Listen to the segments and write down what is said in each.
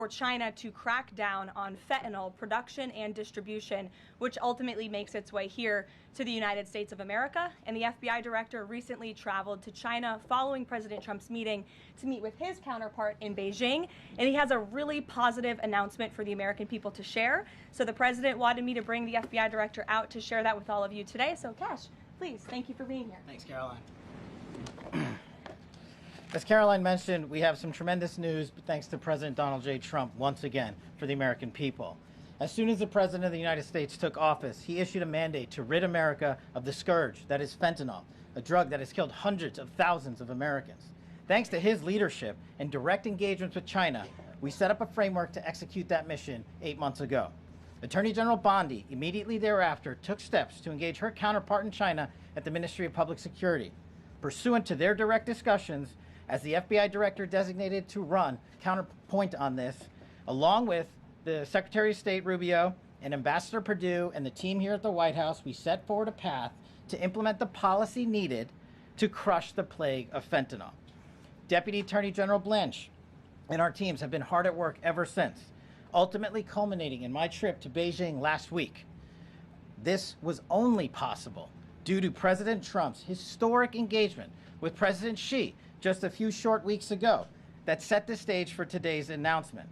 for China to crack down on fentanyl production and distribution, which ultimately makes its way here to the United States of America. And the FBI director recently traveled to China following President Trump's meeting to meet with his counterpart in Beijing. And he has a really positive announcement for the American people to share. So the president wanted me to bring the FBI director out to share that with all of you today. So Cash, please, thank you for being here. Thanks, Caroline. As Caroline mentioned, we have some tremendous news thanks to President Donald J. Trump once again for the American people. As soon as the President of the United States took office, he issued a mandate to rid America of the scourge that is fentanyl, a drug that has killed hundreds of thousands of Americans. Thanks to his leadership and direct engagements with China, we set up a framework to execute that mission 8 months ago. Attorney General Bondi immediately thereafter took steps to engage her counterpart in China at the Ministry of Public Security. Pursuant to their direct discussions, as the FBI director designated to run counterpoint on this, along with the Secretary of State Rubio and Ambassador Perdue and the team here at the White House, we set forward a path to implement the policy needed to crush the plague of fentanyl. Deputy Attorney General Blanche and our teams have been hard at work ever since, ultimately culminating in my trip to Beijing last week. This was only possible due to President Trump's historic engagement with President Xi just a few short weeks ago that set the stage for today's announcement.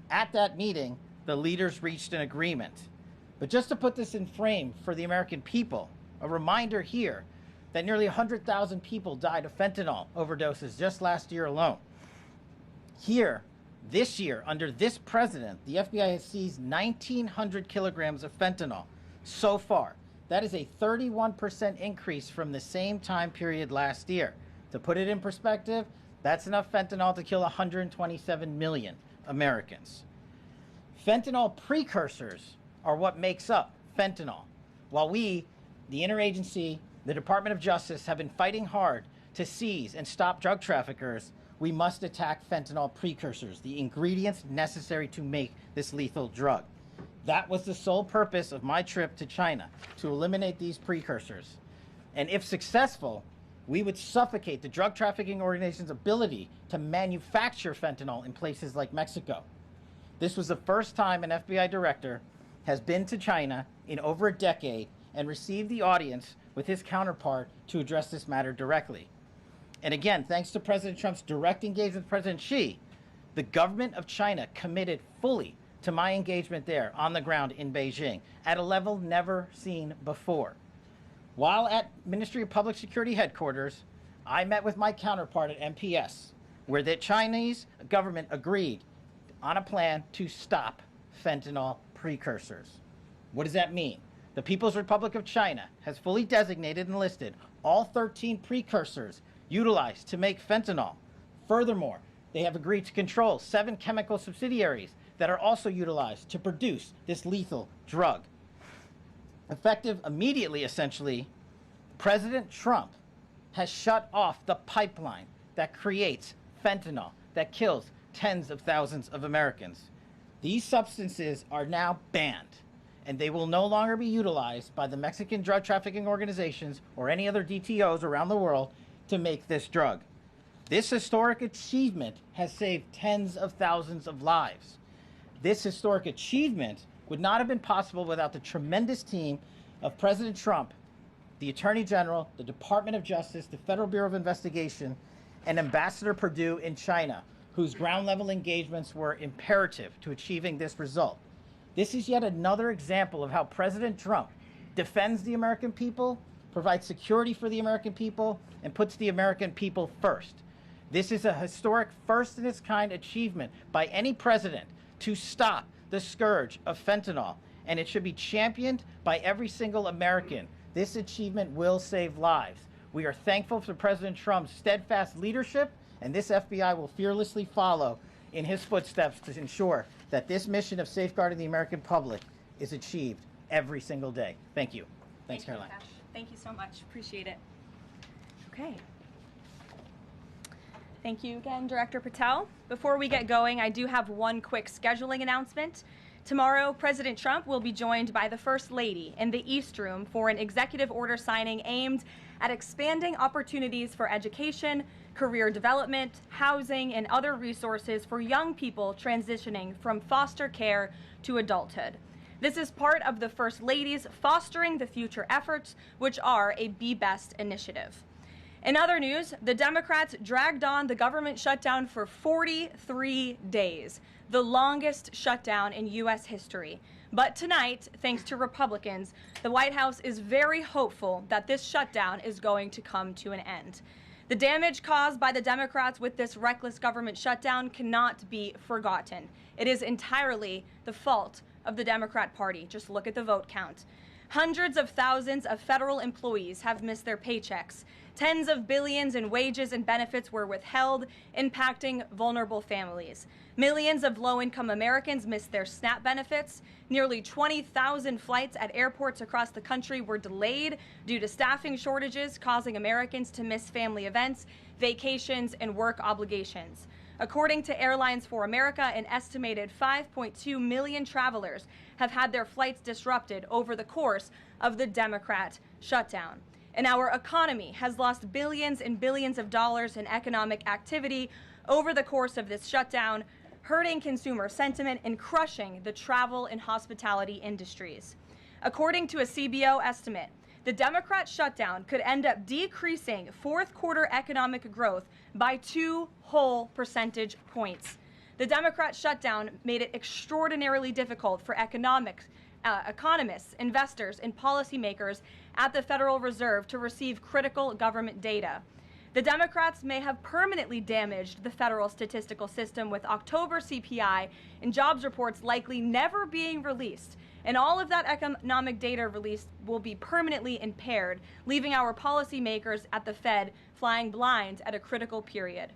At that meeting, the leaders reached an agreement. But just to put this in frame for the American people, a reminder here that nearly 100,000 people died of fentanyl overdoses just last year alone. Here, this year, under this president, the FBI has seized 1,900 kilograms of fentanyl so far. That is a 31% increase from the same time period last year. To put it in perspective, that's enough fentanyl to kill 127 million Americans. Fentanyl precursors are what makes up fentanyl. While we, the interagency, the Department of Justice, have been fighting hard to seize and stop drug traffickers, we must attack fentanyl precursors, the ingredients necessary to make this lethal drug. That was the sole purpose of my trip to China, to eliminate these precursors. And if successful, we would suffocate the drug trafficking organization's ability to manufacture fentanyl in places like Mexico. This was the first time an FBI director has been to China in over a decade and received the audience with his counterpart to address this matter directly. And again, thanks to President Trump's direct engagement with President Xi, the government of China committed fully to my engagement there on the ground in Beijing at a level never seen before. While at Ministry of Public Security headquarters, I met with my counterpart at MPS, where the Chinese government agreed on a plan to stop fentanyl precursors. What does that mean? The People's Republic of China has fully designated and listed all 13 precursors utilized to make fentanyl. Furthermore, they have agreed to control 7 chemical subsidiaries that are also utilized to produce this lethal drug. Effective immediately, essentially, President Trump has shut off the pipeline that creates fentanyl that kills tens of thousands of Americans. These substances are now banned, and they will no longer be utilized by the Mexican drug trafficking organizations or any other DTOs around the world to make this drug. This historic achievement has saved tens of thousands of lives. This historic achievement would not have been possible without the tremendous team of President Trump, the Attorney General, the Department of Justice, the Federal Bureau of Investigation, and Ambassador Perdue in China, whose ground-level engagements were imperative to achieving this result. This is yet another example of how President Trump defends the American people, provides security for the American people, and puts the American people first. This is a historic first-in-its-kind achievement by any president to stop the scourge of fentanyl, and it should be championed by every single American. This achievement will save lives. We are thankful for President Trump's steadfast leadership, and this FBI will fearlessly follow in his footsteps to ensure that this mission of safeguarding the American public is achieved every single day. Thank you. Thanks, Caroline. Thank you so much. Appreciate it. Okay. Thank you again, Director Patel. Before we get going, I do have one quick scheduling announcement. Tomorrow, President Trump will be joined by the First Lady in the East Room for an executive order signing aimed at expanding opportunities for education, career development, housing, and other resources for young people transitioning from foster care to adulthood. This is part of the First Lady's Fostering the Future efforts, which are a Be Best initiative. In other news, the Democrats dragged on the government shutdown for 43 days, the longest shutdown in U.S. history. But tonight, thanks to Republicans, the White House is very hopeful that this shutdown is going to come to an end. The damage caused by the Democrats with this reckless government shutdown cannot be forgotten. It is entirely the fault of the Democrat Party. Just look at the vote count. Hundreds of thousands of federal employees have missed their paychecks. Tens of billions in wages and benefits were withheld, impacting vulnerable families. Millions of low-income Americans missed their SNAP benefits. Nearly 20,000 flights at airports across the country were delayed due to staffing shortages, causing Americans to miss family events, vacations, and work obligations. According to Airlines for America, an estimated 5.2 million travelers have had their flights disrupted over the course of the Democrat shutdown. And our economy has lost billions and billions of dollars in economic activity over the course of this shutdown, hurting consumer sentiment and crushing the travel and hospitality industries. According to a CBO estimate, the Democrat shutdown could end up decreasing fourth quarter economic growth by 2 whole percentage points. The Democrat shutdown made it extraordinarily difficult for economists, investors, and policymakers at the Federal Reserve to receive critical government data. The Democrats may have permanently damaged the federal statistical system, with October CPI and jobs reports likely never being released. And all of that economic data released will be permanently impaired, leaving our policymakers at the Fed flying blind at a critical period.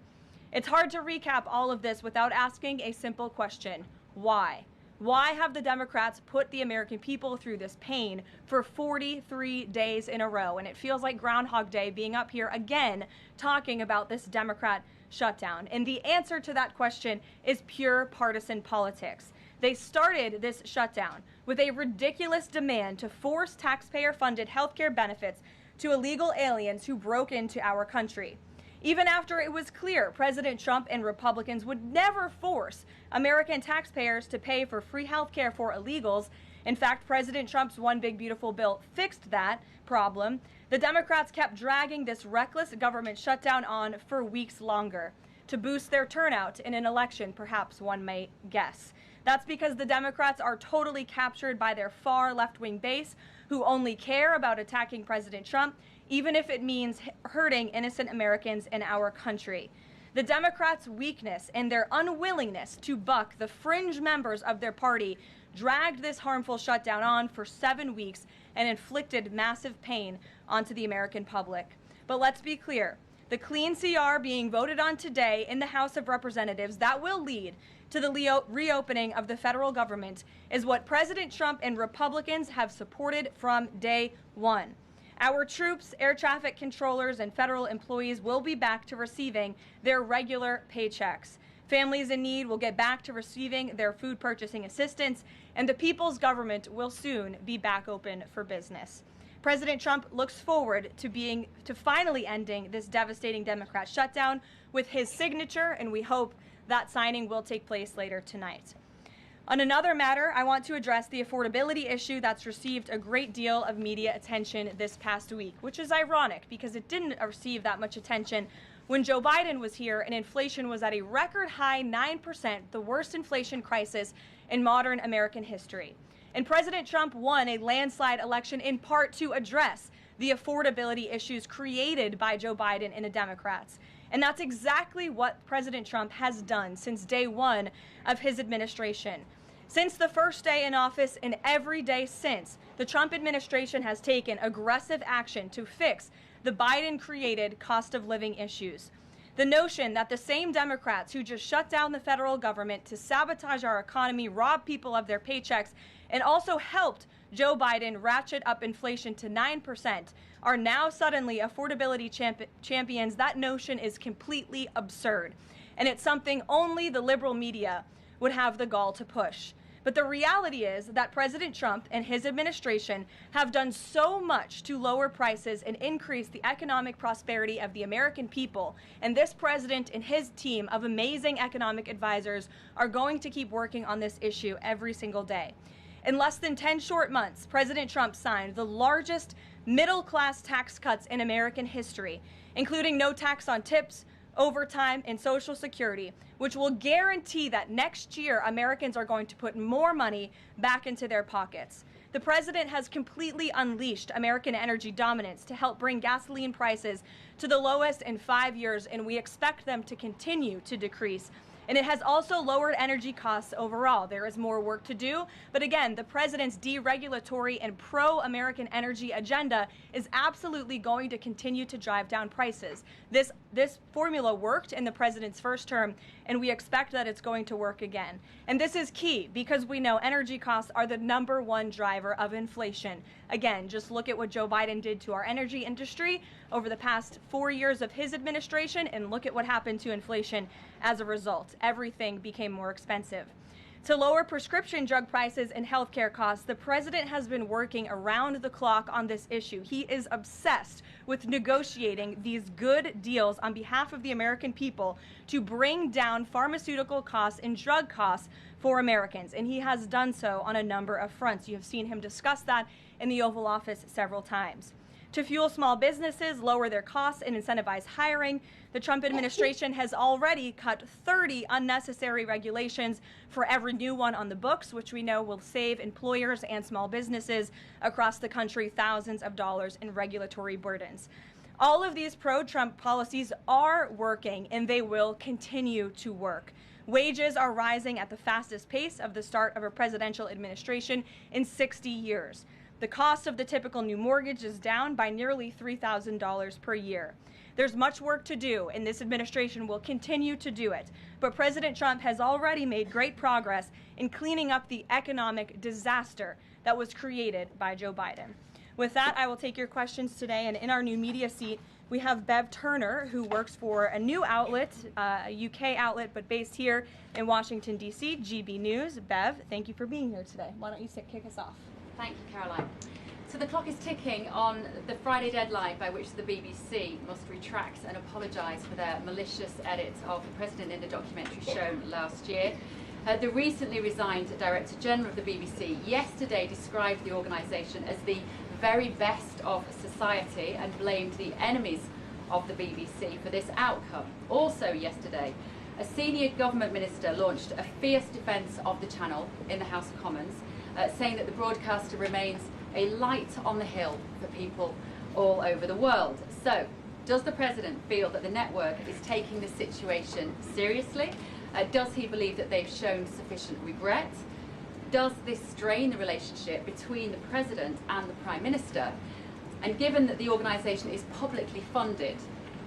It's hard to recap all of this without asking a simple question: why? Why have the Democrats put the American people through this pain for 43 days in a row? And it feels like Groundhog Day being up here again talking about this Democrat shutdown. And the answer to that question is pure partisan politics. They started this shutdown with a ridiculous demand to force taxpayer-funded healthcare benefits to illegal aliens who broke into our country. Even after it was clear President Trump and Republicans would never force American taxpayers to pay for free health care for illegals. In fact, President Trump's One Big Beautiful Bill fixed that problem. The Democrats kept dragging this reckless government shutdown on for weeks longer to boost their turnout in an election, perhaps one may guess. That's because the Democrats are totally captured by their far left-wing base, who only care about attacking President Trump, even if it means hurting innocent Americans in our country. The Democrats' weakness and their unwillingness to buck the fringe members of their party dragged this harmful shutdown on for 7 weeks and inflicted massive pain onto the American public. But let's be clear, the clean CR being voted on today in the House of Representatives that will lead to the reopening of the federal government is what President Trump and Republicans have supported from day one. Our troops, air traffic controllers, and federal employees will be back to receiving their regular paychecks. Families in need will get back to receiving their food purchasing assistance, and the people's government will soon be back open for business. President Trump looks forward to finally ending this devastating Democrat shutdown with his signature, and we hope that signing will take place later tonight. On another matter, I want to address the affordability issue that's received a great deal of media attention this past week, which is ironic because it didn't receive that much attention when Joe Biden was here and inflation was at a record high 9%, the worst inflation crisis in modern American history. And President Trump won a landslide election in part to address the affordability issues created by Joe Biden and the Democrats. And that's exactly what President Trump has done since day one of his administration. Since the first day in office and every day since, the Trump administration has taken aggressive action to fix the Biden-created cost of living issues. The notion that the same Democrats who just shut down the federal government to sabotage our economy, rob people of their paychecks, and also helped Joe Biden ratchet up inflation to 9% are now suddenly affordability champions, that notion is completely absurd. And it's something only the liberal media would have the gall to push. But the reality is that President Trump and his administration have done so much to lower prices and increase the economic prosperity of the American people. And this president and his team of amazing economic advisors are going to keep working on this issue every single day. In less than 10 short months, President Trump signed the largest middle-class tax cuts in American history, including no tax on tips, overtime, and Social Security, which will guarantee that next year Americans are going to put more money back into their pockets. The president has completely unleashed American energy dominance to help bring gasoline prices to the lowest in 5 years, and we expect them to continue to decrease. And it has also lowered energy costs overall. There is more work to do, but again, the president's deregulatory and pro-American energy agenda is absolutely going to continue to drive down prices. This formula worked in the president's first term, and we expect that it's going to work again. And this is key because we know energy costs are the #1 driver of inflation. Again, just look at what Joe Biden did to our energy industry over the past 4 years of his administration, and look at what happened to inflation as a result. Everything became more expensive. To lower prescription drug prices and healthcare costs, the president has been working around the clock on this issue. He is obsessed with negotiating these good deals on behalf of the American people to bring down pharmaceutical costs and drug costs for Americans, and he has done so on a number of fronts. You have seen him discuss that in the Oval Office several times. To fuel small businesses, lower their costs, and incentivize hiring, the Trump administration has already cut 30 unnecessary regulations for every new one on the books, which we know will save employers and small businesses across the country thousands of dollars in regulatory burdens. All of these pro-Trump policies are working, and they will continue to work. Wages are rising at the fastest pace of the start of a presidential administration in 60 years. The cost of the typical new mortgage is down by nearly $3,000 per year. There's much work to do, and this administration will continue to do it. But President Trump has already made great progress in cleaning up the economic disaster that was created by Joe Biden. With that, I will take your questions today, and in our new media seat, we have Bev Turner, who works for a new outlet, a UK outlet, but based here in Washington, D.C., GB News. Bev, thank you for being here today. Why don't you kick us off? Thank you, Caroline. So the clock is ticking on the Friday deadline by which the BBC must retract and apologise for their malicious edit of the president in the documentary shown last year. The recently resigned Director General of the BBC yesterday described the organisation as the very best of society and blamed the enemies of the BBC for this outcome. Also yesterday, a senior government minister launched a fierce defence of the channel in the House of Commons, saying that the broadcaster remains a light on the hill for people all over the world. So, does the president feel that the network is taking the situation seriously? Does he believe that they've shown sufficient regret? Does this strain the relationship between the president and the prime minister? And given that the organisation is publicly funded,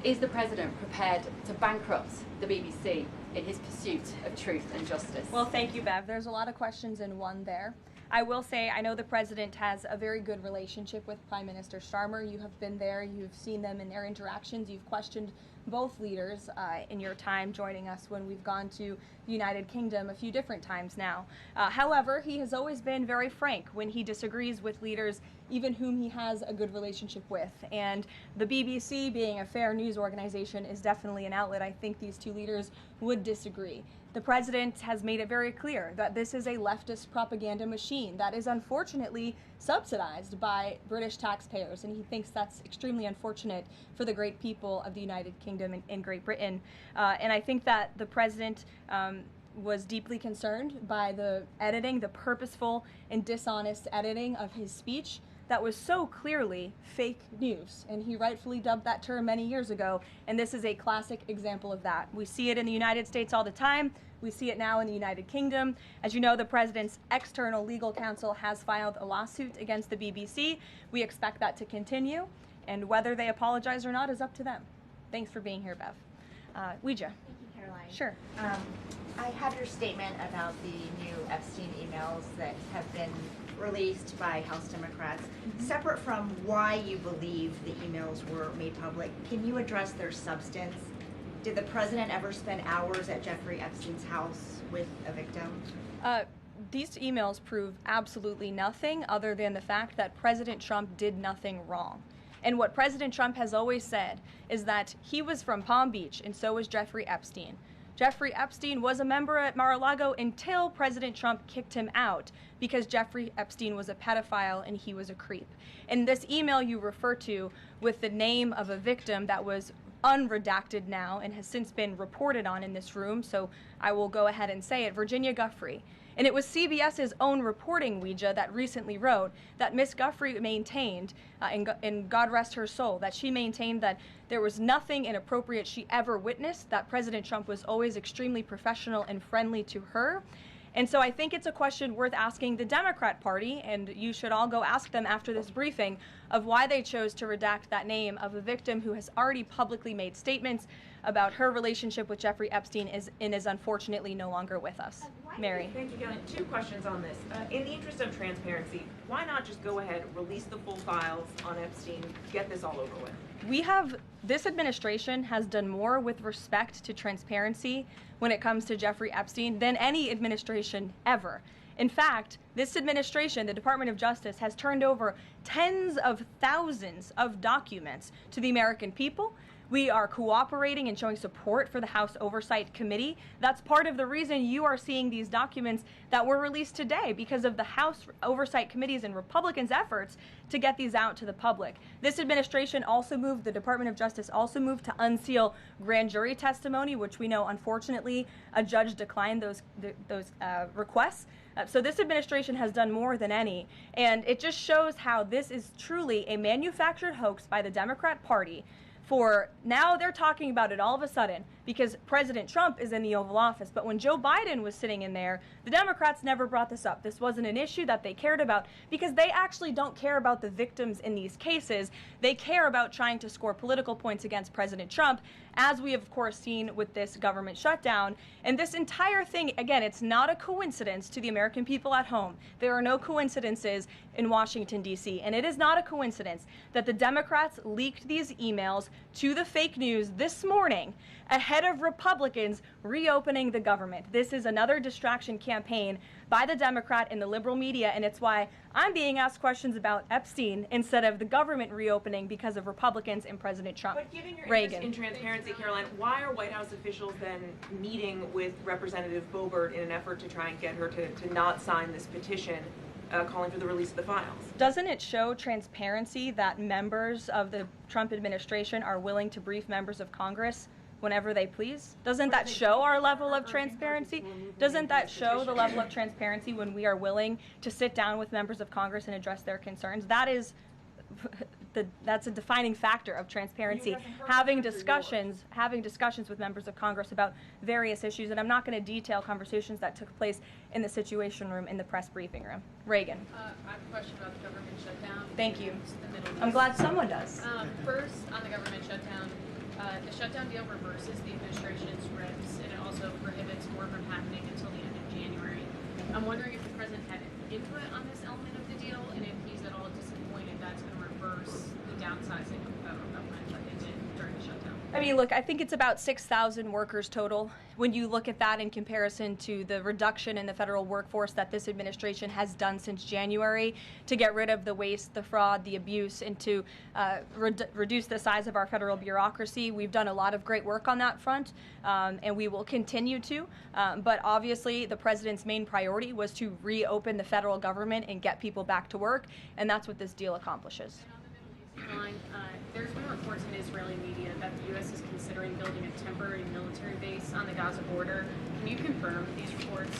is the president prepared to bankrupt the BBC in his pursuit of truth and justice? Well, thank you, Bev. There's a lot of questions in one there. I will say I know the president has a very good relationship with Prime Minister Starmer. You have been there. You've seen them in their interactions. You've questioned both leaders in your time joining us when we've gone to the United Kingdom a few different times now. However, he has always been very frank when he disagrees with leaders, even whom he has a good relationship with. And the BBC, being a fair news organization, is definitely an outlet. I think these two leaders would disagree. The president has made it very clear that this is a leftist propaganda machine that is unfortunately subsidized by British taxpayers, and he thinks that's extremely unfortunate for the great people of the United Kingdom and Great Britain. And I think that the president was deeply concerned by the editing, the purposeful and dishonest editing of his speech that was so clearly fake news, and he rightfully dubbed that term many years ago, and this is a classic example of that. We see it in the United States all the time. We see it now in the United Kingdom. As you know, the president's external legal counsel has filed a lawsuit against the BBC. We expect that to continue, and whether they apologize or not is up to them. Thanks for being here, Bev. Ouija. Thank you, Caroline. Sure. I have your statement about the new Epstein emails that have been released by House Democrats. Mm-hmm. Separate from why you believe the emails were made public, can you address their substance? Did the president ever spend hours at Jeffrey Epstein's house with a victim? these emails prove absolutely nothing other than the fact that President Trump did nothing wrong. And what President Trump has always said is that he was from Palm Beach, and so was Jeffrey Epstein. Jeffrey Epstein was a member at Mar-a-Lago until President Trump kicked him out because Jeffrey Epstein was a pedophile and he was a creep. And this email you refer to with the name of a victim that was unredacted now and has since been reported on in this room, so I will go ahead and say it, Virginia Giuffre. And it was CBS's own reporting, Ouija, that recently wrote that Miss Giuffre maintained, and God rest her soul, that she maintained that there was nothing inappropriate she ever witnessed, that President Trump was always extremely professional and friendly to her. And so I think it's a question worth asking the Democrat Party, and you should all go ask them after this briefing, of why they chose to redact that name of a victim who has already publicly made statements about her relationship with Jeffrey Epstein and is unfortunately no longer with us. Mary. Thank you, Karoline. 2 questions on this. In the interest of transparency, why not just go ahead, release the full files on Epstein, get this all over with? This administration has done more with respect to transparency when it comes to Jeffrey Epstein than any administration ever. In fact, this administration, the Department of Justice, has turned over tens of thousands of documents to the American people. We are cooperating and showing support for the House Oversight Committee. That's part of the reason you are seeing these documents that were released today, because of the House Oversight Committee's and Republicans' efforts to get these out to the public. This administration also moved, the Department of Justice also moved to unseal grand jury testimony, which we know, unfortunately, a judge declined those requests. So this administration has done more than any, and it just shows how this is truly a manufactured hoax by the Democrat Party. For now they're talking about it all of a sudden because President Trump is in the Oval Office. But when Joe Biden was sitting in there, the Democrats never brought this up. This wasn't an issue that they cared about because they actually don't care about the victims in these cases. They care about trying to score political points against President Trump, as we have, of course, seen with this government shutdown. And this entire thing, again, it's not a coincidence to the American people at home. There are no coincidences in Washington, D.C. And it is not a coincidence that the Democrats leaked these emails to the fake news this morning ahead of Republicans reopening the government. This is another distraction campaign by the Democrat and the liberal media, and it's why I'm being asked questions about Epstein instead of the government reopening because of Republicans and President Trump. But given your interest in transparency, Karoline, why are White House officials then meeting with Representative Boebert in an effort to try and get her to not sign this petition calling for the release of the files? Doesn't it show transparency that members of the Trump administration are willing to brief members of Congress whenever they please? Doesn't that show our level of transparency? Doesn't that show the level of transparency when we are willing to sit down with members of Congress and address their concerns? That's a defining factor of transparency, having discussions with members of Congress about various issues. And I'm not going to detail conversations that took place in the Situation Room in the press briefing room. Reagan. I have a question about the government shutdown. Thank you. I'm glad someone does. First, on the government shutdown, the shutdown deal reverses the administration's reps, and it also prohibits more from happening until the end of January. I'm wondering if the president had input on this element of the deal, and if he's at all disappointed that's going to reverse the downsizing of the federal government like they did during the shutdown. I mean, look, I think it's about 6,000 workers total. When you look at that in comparison to the reduction in the federal workforce that this administration has done since January to get rid of the waste, the fraud, the abuse, and to reduce the size of our federal bureaucracy, we've done a lot of great work on that front, and we will continue to. But obviously, the president's main priority was to reopen the federal government and get people back to work, and that's what this deal accomplishes. Line, there's been reports in Israeli media that the U.S. is considering building a temporary military base on the Gaza border. Can you confirm these reports?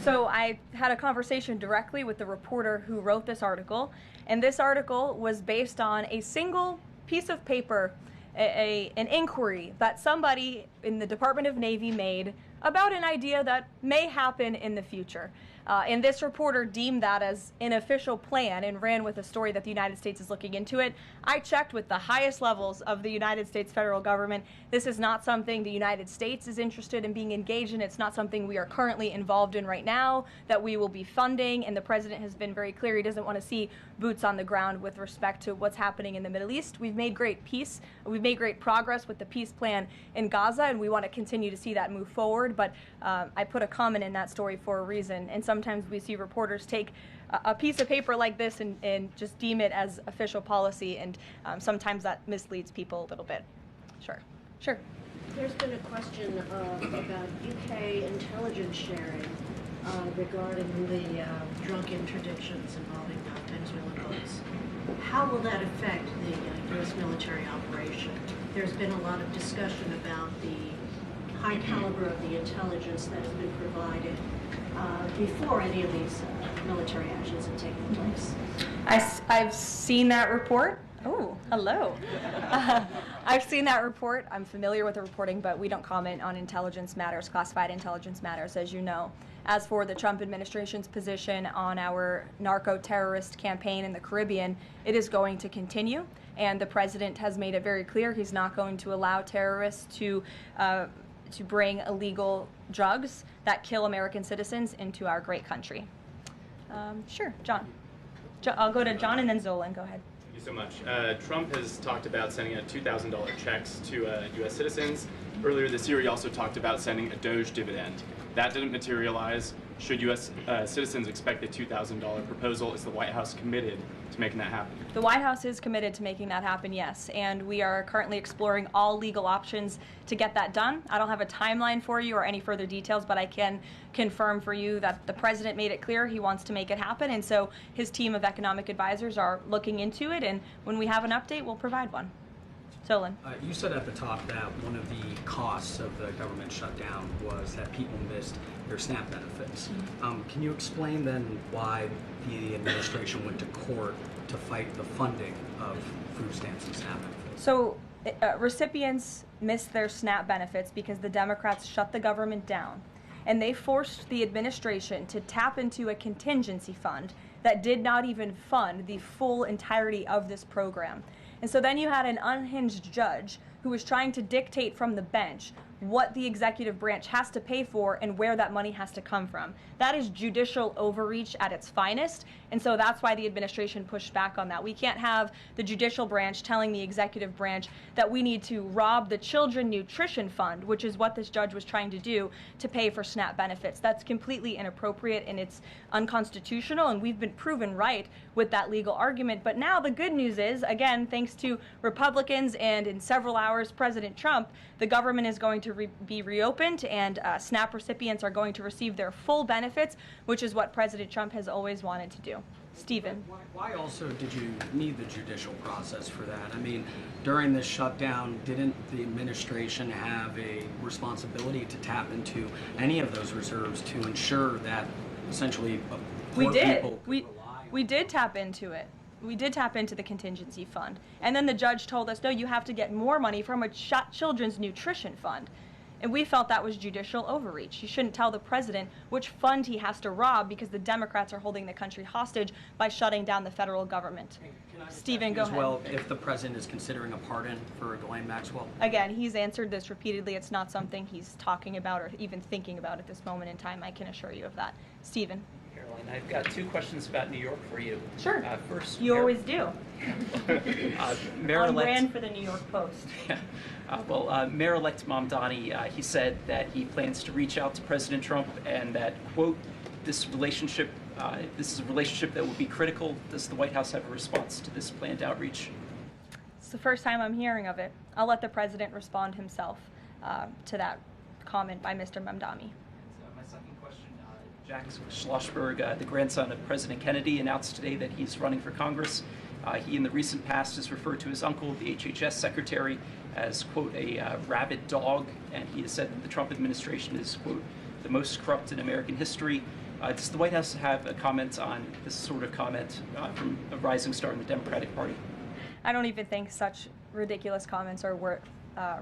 So I had a conversation directly with the reporter who wrote this article, and this article was based on a single piece of paper, an inquiry that somebody in the Department of Navy made about an idea that may happen in the future. And this reporter deemed that as an official plan and ran with a story that the United States is looking into it. I checked with the highest levels of the United States federal government. This is not something the United States is interested in being engaged in. It's not something we are currently involved in right now that we will be funding. And the president has been very clear he doesn't want to see boots on the ground with respect to what's happening in the Middle East. We've made great peace. We've made great progress with the peace plan in Gaza, and we want to continue to see that move forward. forward, but I put a comment in that story for a reason, and sometimes we see reporters take a piece of paper like this and just deem it as official policy, and sometimes that misleads people a little bit. Sure. There's been a question about UK intelligence sharing regarding the drunk interdictions involving Venezuelan boats. How will that affect the U.S. military operation? There's been a lot of discussion about the high caliber of the intelligence that has been provided before any of these military actions have taken place. I've seen that report. Oh, hello. I've seen that report. I'm familiar with the reporting, but we don't comment on intelligence matters, classified intelligence matters, as you know. As for the Trump administration's position on our narco-terrorist campaign in the Caribbean, it is going to continue, and the president has made it very clear he's not going to allow terrorists to bring illegal drugs that kill American citizens into our great country. Sure, John. I'll go to John and then Zolan. Go ahead. Thank you so much. Trump has talked about sending out $2,000 checks to U.S. citizens. Earlier this year, he also talked about sending a Doge dividend. That didn't materialize. Should U.S. Citizens expect the $2,000 proposal? Is the White House committed to making that happen? The White House is committed to making that happen, yes, and we are currently exploring all legal options to get that done. I don't have a timeline for you or any further details, but I can confirm for you that the president made it clear he wants to make it happen, and so his team of economic advisors are looking into it, and when we have an update, we'll provide one. Solon. You said at the top that one of the costs of the government shutdown was that people missed their SNAP benefits. Can you explain then why the administration went to court to fight the funding of food stamps and SNAP benefits? So recipients missed their SNAP benefits because the Democrats shut the government down, and they forced the administration to tap into a contingency fund that did not even fund the full entirety of this program. And so then you had an unhinged judge who was trying to dictate from the bench what the executive branch has to pay for and where that money has to come from. That is judicial overreach at its finest, and so that's why the administration pushed back on that. We can't have the judicial branch telling the executive branch that we need to rob the Children Nutrition Fund, which is what this judge was trying to do, to pay for SNAP benefits. That's completely inappropriate and it's unconstitutional, and we've been proven right with that legal argument. But now the good news is, again, thanks to Republicans and in several hours President Trump, the government is going to be reopened, and SNAP recipients are going to receive their full benefits, which is what President Trump has always wanted to do. Stephen. Why also did you need the judicial process for that? I mean, during this shutdown, didn't the administration have a responsibility to tap into any of those reserves to ensure that essentially poor people could rely on? We did tap into it. We did tap into the contingency fund. And then the judge told us, no, you have to get more money from a children's nutrition fund. And we felt that was judicial overreach. You shouldn't tell the president which fund he has to rob because the Democrats are holding the country hostage by shutting down the federal government. Stephen, go ahead. Well, if the president is considering a pardon for Ghislaine Maxwell? Again, he's answered this repeatedly. It's not something he's talking about or even thinking about at this moment in time. I can assure you of that. Stephen. Karoline, I've got two questions about New York for you. Sure. First, you always do. Mayor-elect, on brand for the New York Post. Mayor-elect Mamdani, he said that he plans to reach out to President Trump and that, quote, this is a relationship that will be critical. Does the White House have a response to this planned outreach? It's the first time I'm hearing of it. I'll let the president respond himself to that comment by Mr. Mamdani. My second question, Jack Schlossberg, the grandson of President Kennedy, announced today that he's running for Congress. He, in the recent past, has referred to his uncle, the HHS secretary, as, quote, a rabid dog, and he has said that the Trump administration is, quote, the most corrupt in American history. Does the White House have a comment on this sort of comment from a rising star in the Democratic Party? I don't even think such ridiculous comments are worth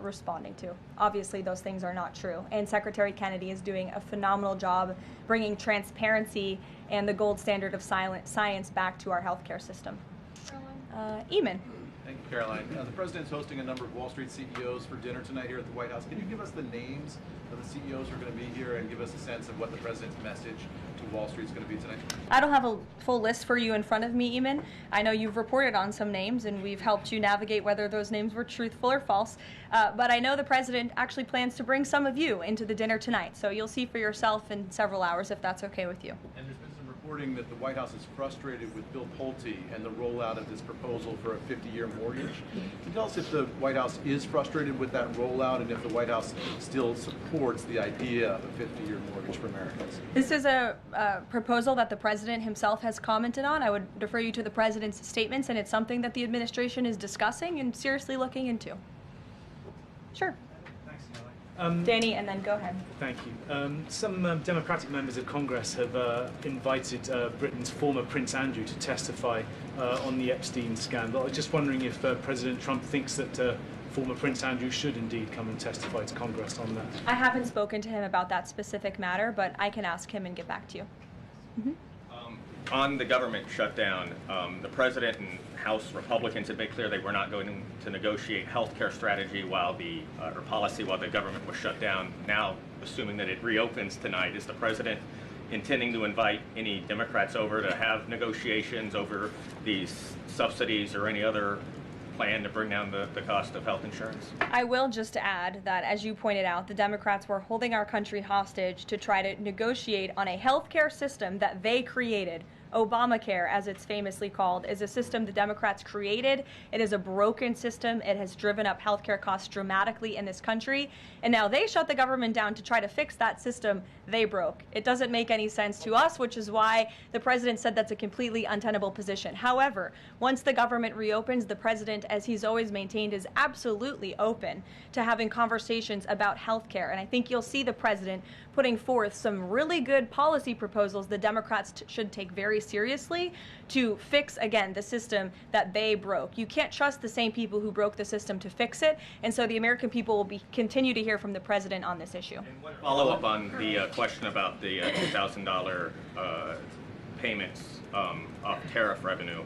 responding to. Obviously, those things are not true. And Secretary Kennedy is doing a phenomenal job bringing transparency and the gold standard of science back to our healthcare system. Eamon. Thank Caroline, the president's hosting a number of Wall Street CEOs for dinner tonight here at the White House. Can you give us the names of the CEOs who are going to be here and give us a sense of what the president's message to Wall Street is going to be tonight? I don't have a full list for you in front of me, Eamon. I know you've reported on some names, and we've helped you navigate whether those names were truthful or false. But I know the president actually plans to bring some of you into the dinner tonight, so you'll see for yourself in several hours if that's okay with you. And there's been some reporting that the White House is frustrated with Bill Pulte and the rollout of this proposal for a 50-year mortgage. Can you tell us if the White House is frustrated with that rollout and if the White House still supports the idea of a 50-year mortgage for Americans? This is a proposal that the president himself has commented on. I would refer you to the president's statements, and it's something that the administration is discussing and seriously looking into. Sure. Danny, and then go ahead. Thank you. Some Democratic members of Congress have invited Britain's former Prince Andrew to testify on the Epstein scandal. I was just wondering if President Trump thinks that former Prince Andrew should indeed come and testify to Congress on that. I haven't spoken to him about that specific matter, but I can ask him and get back to you. On the government shutdown, the president and House Republicans have made clear they were not going to negotiate health care strategy while or policy while the government was shut down. Now, assuming that it reopens tonight, is the president intending to invite any Democrats over to have negotiations over these subsidies or any other plan to bring down the cost of health insurance? I will just add that, as you pointed out, the Democrats were holding our country hostage to try to negotiate on a health care system that they created. Obamacare, as it's famously called, is a system the Democrats created. It is a broken system. It has driven up healthcare costs dramatically in this country. And now they shut the government down to try to fix that system they broke. It doesn't make any sense to us, which is why the president said that's a completely untenable position. However, once the government reopens, the president, as he's always maintained, is absolutely open to having conversations about healthcare. And I think you'll see the president putting forth some really good policy proposals the Democrats should take very seriously to fix, again, the system that they broke. You can't trust the same people who broke the system to fix it, and so the American people will continue to hear from the president on this issue. Follow up on the question about the $2,000 payments of tariff revenue.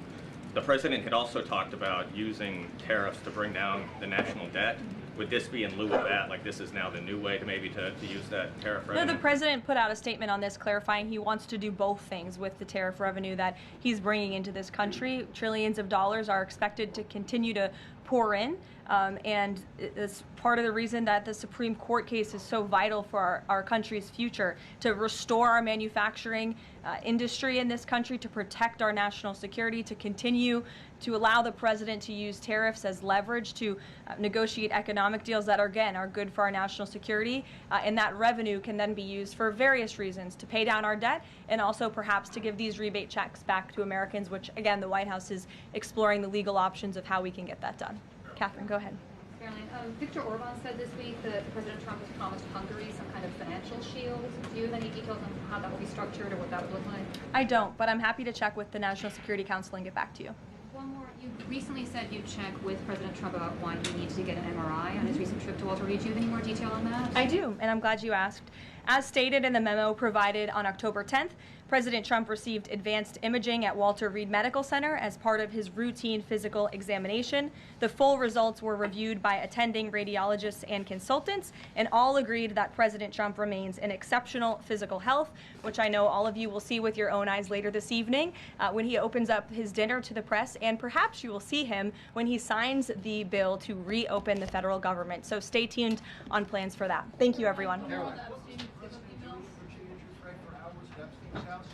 The president had also talked about using tariffs to bring down the national debt. Would this be in lieu of that? Like, this is now the new way to maybe to use that tariff revenue? No, the president put out a statement on this clarifying he wants to do both things with the tariff revenue that he's bringing into this country. Trillions of dollars are expected to continue to pour in, and it's part of the reason that the Supreme Court case is so vital for our country's future, to restore our manufacturing industry in this country, to protect our national security, to continue to allow the president to use tariffs as leverage to negotiate economic deals that, again, are good for our national security. And that revenue can then be used for various reasons, to pay down our debt and also perhaps to give these rebate checks back to Americans, which, again, the White House is exploring the legal options of how we can get that done. Catherine, go ahead. Caroline, Viktor Orban said this week that President Trump has promised Hungary some kind of financial shield. Do you have any details on how that will be structured or what that would look like? I don't, but I'm happy to check with the National Security Council and get back to you. One more. You recently said you'd check with President Trump about why he needs to get an MRI on his recent trip to Walter Reed. Do you have any more detail on that? I do, and I'm glad you asked. As stated in the memo provided on October 10th, President Trump received advanced imaging at Walter Reed Medical Center as part of his routine physical examination. The full results were reviewed by attending radiologists and consultants, and all agreed that President Trump remains in exceptional physical health, which I know all of you will see with your own eyes later this evening when he opens up his dinner to the press, and perhaps you will see him when he signs the bill to reopen the federal government. So stay tuned on plans for that. Thank you, everyone. House?